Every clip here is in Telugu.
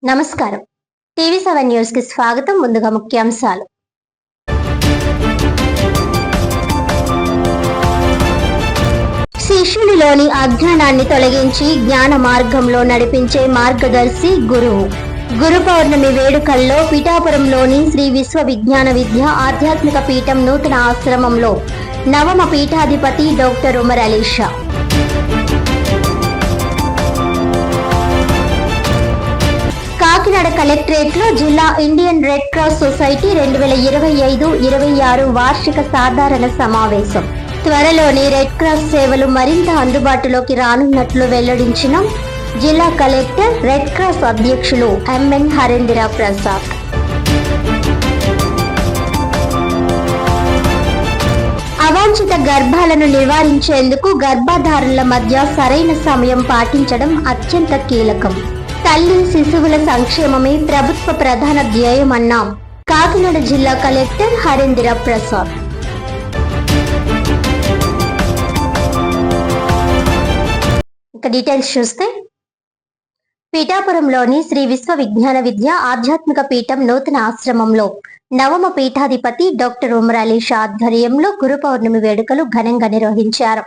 నమస్కారం. టీవీ7 న్యూస్ కి స్వాగతం. ముందుగా ముఖ్యాంశాలు. శిష్యునిలోని అజ్ఞానాన్ని తొలగించి జ్ఞాన మార్గంలో నడిపించే మార్గదర్శి గురువు. గురు పౌర్ణమి వేడుకల్లో పిఠాపురంలోని శ్రీ విశ్వ విజ్ఞాన విద్య ఆధ్యాత్మిక పీఠం నూతన ఆశ్రమంలో నవమ పీఠాధిపతి డాక్టర్ ఉమర్ అలీ షా. కాకినాడ కలెక్టరేట్ లో జిల్లా ఇండియన్ రెడ్ క్రాస్ సొసైటీ 2025-26 వార్షిక సాధారణ సమావేశం. త్వరలోనే రెడ్ క్రాస్ సేవలు మరింత అందుబాటులోకి రానున్నట్లు వెల్లడించిన జిల్లా కలెక్టర్, రెడ్ క్రాస్ అధ్యక్షులు ఎంఎన్ హరేంద్ర ప్రసాద్. అవాంఛిత గర్భాలను నివారించేందుకు గర్భధారణల మధ్య సరైన సమయం పాటించడం అత్యంత కీలకం. తల్లి శిశువుల సంక్షేమమే ప్రభుత్వ ప్రధాన ధ్యేయమన్న కాకినాడ జిల్లా కలెక్టర్ హరేంద్ర ప్రసాద్. ఇక డీటెయిల్స్ చూస్తే, పిఠాపురంలోని శ్రీ విశ్వ విజ్ఞాన విద్య ఆధ్యాత్మిక పీఠం నూతన ఆశ్రమంలో నవమ పీఠాధిపతి డాక్టర్ ఉమర్ అలీ షా ఆధ్వర్యంలో గురు పౌర్ణమి వేడుకలు ఘనంగా నిర్వహించారు.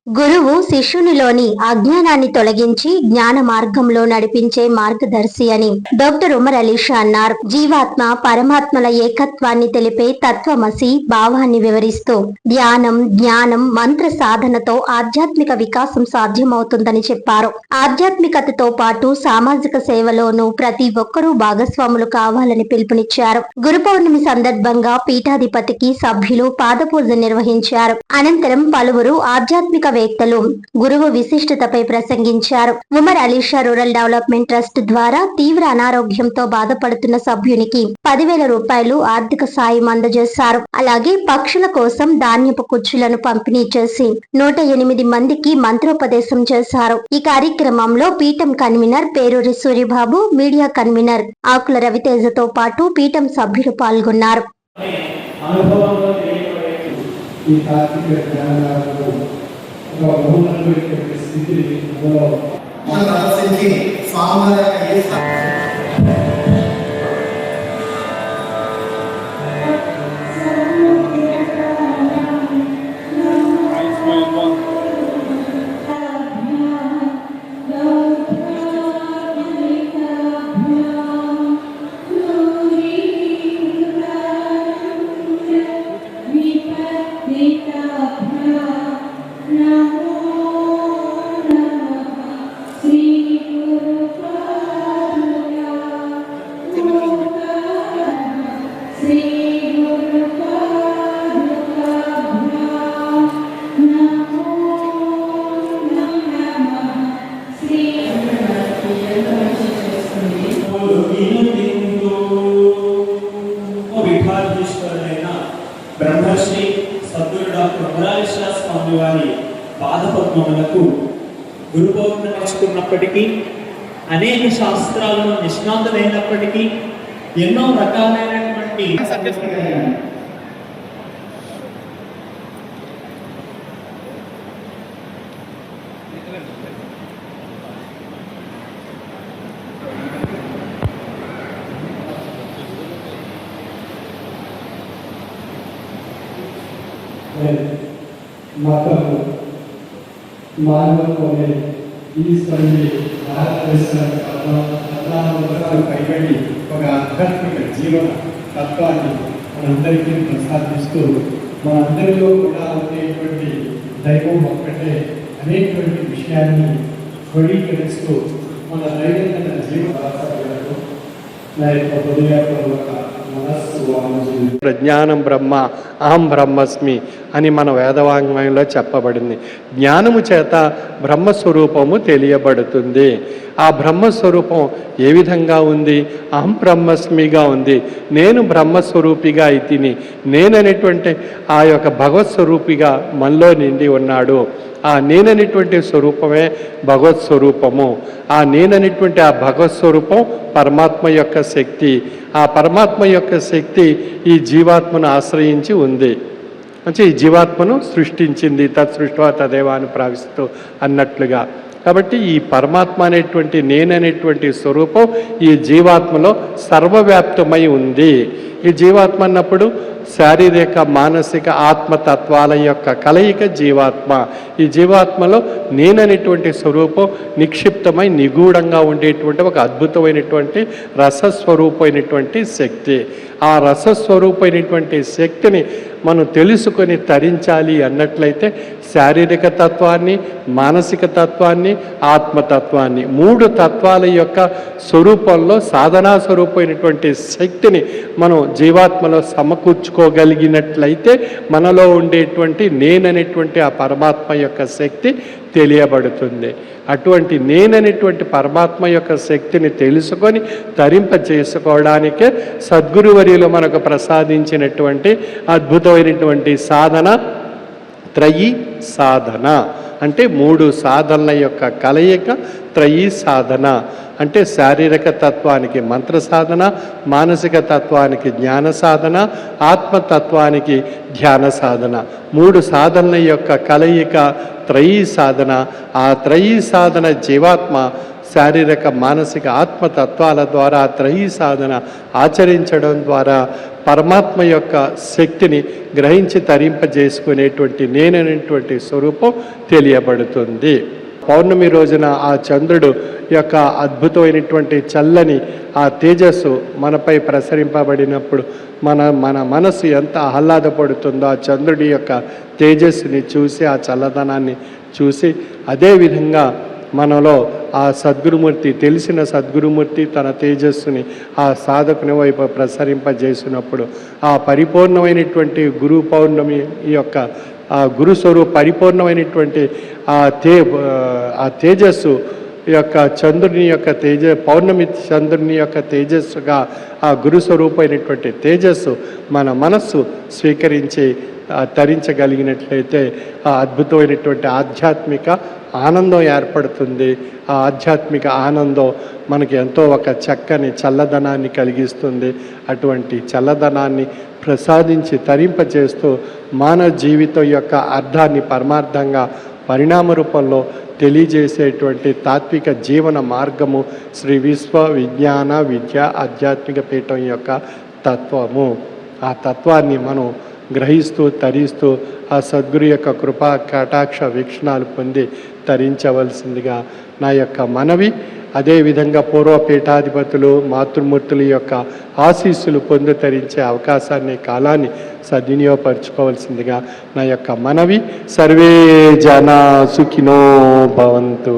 గురువు శిష్యునిలోని అజ్ఞానాన్ని తొలగించి జ్ఞాన మార్గంలో నడిపించే మార్గదర్శి అని డాక్టర్ ఉమర్ అలీ షా అన్నారు. జీవాత్మ పరమాత్మల ఏకత్వాన్ని తెలిపే తత్వమసి భావాన్ని వివరిస్తూ ధ్యానం, జ్ఞానం, మంత్ర సాధనతో ఆధ్యాత్మిక వికాసం సాధ్యమవుతుందని చెప్పారు. ఆధ్యాత్మికతతో పాటు సామాజిక సేవలోనూ ప్రతి ఒక్కరూ భాగస్వాములు కావాలని పిలుపునిచ్చారు. గురు పౌర్ణమి సందర్భంగా పీఠాధిపతికి సభ్యులు పాదపూజ నిర్వహించారు. అనంతరం పలువురు ఆధ్యాత్మిక వేత్తలు గురువు విశిష్టతపై ప్రసంగించారు. Umar Ali Shah rural development trust ద్వారా తీవ్ర అనారోగ్యంతో బాధపడుతున్న సభ్యునికి 10,000 రూపాయలు ఆర్థిక సాయం అందజేశారు. అలాగే పక్షుల కోసం ధాన్యపు కుర్చీలను పంపిణీ చేసి 108 మందికి మంత్రోపదేశం చేశారు. ఈ కార్యక్రమంలో పీఠం convener Peruri Suribabu, media convener Akula రవితేజతో పాటు పీఠం సభ్యులు పాల్గొన్నారు. బ్రహ్మశ్రీ సద్గురు డాక్టర్ ఉమర్ అలీ షా స్వామి వారి పాదపద్మములకు గురు పౌర్ణమి నేర్చుకున్నప్పటికీ, అనేక శాస్త్రాలను నిష్ణాతులైనప్పటికీ, ఎన్నో రకాలైనటువంటి మతము, మానవత్వం ఈశ్వరుని భారతదేశానికి పైబడి ఒక ఆధ్యాత్మిక జీవన తత్వాన్ని మనందరికీ ప్రసాదిస్తూ, మనందరిలో కూడా ఉండేటువంటి దైవం ఒక్కటే అనేటువంటి విషయాన్ని క్రోడీకరిస్తూ మన దైనందిన జీవనాలకు నా యొక్క హృదయపూర్వక జ్ఞానం బ్రహ్మ, అహం బ్రహ్మస్మి అని మన వేదవాంగ్మయంలో చెప్పబడింది. జ్ఞానము చేత బ్రహ్మస్వరూపము తెలియబడుతుంది. ఆ బ్రహ్మస్వరూపం ఏ విధంగా ఉంది? అహం బ్రహ్మస్మిగా ఉంది. నేను బ్రహ్మస్వరూపిగా అయితిని. నేననేటువంటి ఆ యొక్క భగవత్ స్వరూపిగా మనలో నిండి ఉన్నాడు. ఆ నేననేటువంటి స్వరూపమే భగవత్ స్వరూపము. ఆ నేననేటువంటి ఆ భగవత్ స్వరూపం పరమాత్మ యొక్క శక్తి. ఆ పరమాత్మ యొక్క శక్తి ఈ జీవాత్మను ఆశ్రయించి ఉంది. అంటే ఈ జీవాత్మను సృష్టించింది. తత్ సృష్టివా తదేవా అని ప్రావిస్తూ అన్నట్లుగా కాబట్టి ఈ పరమాత్మ అనేటువంటి నేననేటువంటి స్వరూపం ఈ జీవాత్మలో సర్వవ్యాప్తమై ఉంది. ఈ జీవాత్మ అన్నప్పుడు శారీరక మానసిక ఆత్మతత్వాల యొక్క కలయిక జీవాత్మ. ఈ జీవాత్మలో నేననేటువంటి స్వరూపం నిక్షిప్తమై నిగూఢంగా ఉండేటువంటి ఒక అద్భుతమైనటువంటి రసస్వరూపమైనటువంటి శక్తి. ఆ రసస్వరూపమైనటువంటి శక్తిని మనం తెలుసుకొని తరించాలి అన్నట్లయితే శారీరక తత్వాన్ని, మానసిక తత్వాన్ని, ఆత్మతత్వాన్ని, 3 తత్వాల యొక్క స్వరూపంలో సాధనా స్వరూపమైనటువంటి శక్తిని మనం జీవాత్మలో సమకూర్చుకోగలిగినట్లయితే మనలో ఉండేటువంటి నేననేటువంటి ఆ పరమాత్మ యొక్క శక్తి తెలియబడుతుంది. అటువంటి నేననేటువంటి పరమాత్మ యొక్క శక్తిని తెలుసుకొని తరింప చేసుకోవడానికే సద్గురువర్యులు మనకు ప్రసాదించినటువంటి అద్భుతమైనటువంటి సాధన త్రయీ సాధన. అంటే 3 సాధనల యొక్క కలయిక త్రయీ సాధన. అంటే శారీరక తత్వానికి మంత్ర సాధన, మానసిక తత్వానికి జ్ఞాన సాధన, ఆత్మతత్వానికి ధ్యాన సాధన. 3 సాధనల యొక్క కలయిక త్రయీ సాధన. ఆ త్రయీ సాధన జీవాత్మ శారీరక మానసిక ఆత్మతత్వాల ద్వారా త్రయీ సాధన ఆచరించడం ద్వారా పరమాత్మ యొక్క శక్తిని గ్రహించి తరింపజేసుకునేటువంటి నేననేటువంటి స్వరూపం తెలియబడుతుంది. పౌర్ణమి రోజున ఆ చంద్రుడు యొక్క అద్భుతమైనటువంటి చల్లని ఆ తేజస్సు మనపై ప్రసరింపబడినప్పుడు మన మనసు ఎంత ఆహ్లాదపడుతుందో ఆ చంద్రుడి యొక్క తేజస్సుని చూసి, ఆ చల్లదనాన్ని చూసి, అదేవిధంగా మనలో ఆ సద్గురుమూర్తి, తెలిసిన సద్గురుమూర్తి తన తేజస్సుని ఆ సాధకుని వైపు ప్రసరింపజేసినప్పుడు ఆ పరిపూర్ణమైనటువంటి గురు పౌర్ణమి యొక్క ఆ గురుస్వరూప పరిపూర్ణమైనటువంటి ఆ తేజస్సు యొక్క చంద్రుని యొక్క పౌర్ణమి చంద్రుని యొక్క తేజస్సుగా ఆ గురుస్వరూపమైనటువంటి తేజస్సు మన మనస్సు స్వీకరించి తరించగలిగినట్లయితే ఆ అద్భుతమైనటువంటి ఆధ్యాత్మిక ఆనందం ఏర్పడుతుంది. ఆ ఆధ్యాత్మిక ఆనందం మనకి ఎంతో ఒక చక్కని చల్లదనాన్ని కలిగిస్తుంది. అటువంటి చల్లదనాన్ని ప్రసాదించి తరింపచేస్తూ మానవ జీవితం యొక్క అర్థాన్ని పరమార్థంగా పరిణామ రూపంలో తెలియజేసేటువంటి తాత్విక జీవన మార్గము శ్రీ విశ్వ విజ్ఞాన విద్య ఆధ్యాత్మిక పీఠం యొక్క తత్వము. ఆ తత్వాన్ని మనం గ్రహిస్తూ తరిస్తూ ఆ సద్గురు యొక్క కృపా కటాక్ష వీక్షణాలు పొంది తరించవలసిందిగా నా యొక్క మనవి. అదేవిధంగా పూర్వపీఠాధిపతులు మాతృమూర్తుల యొక్క ఆశీస్సులు పొంది తరించే అవకాశాన్ని, కాలాన్ని సద్వినియోగపరచుకోవాల్సిందిగా నా యొక్క మనవి. సర్వే జనా సుఖినో భవంతు.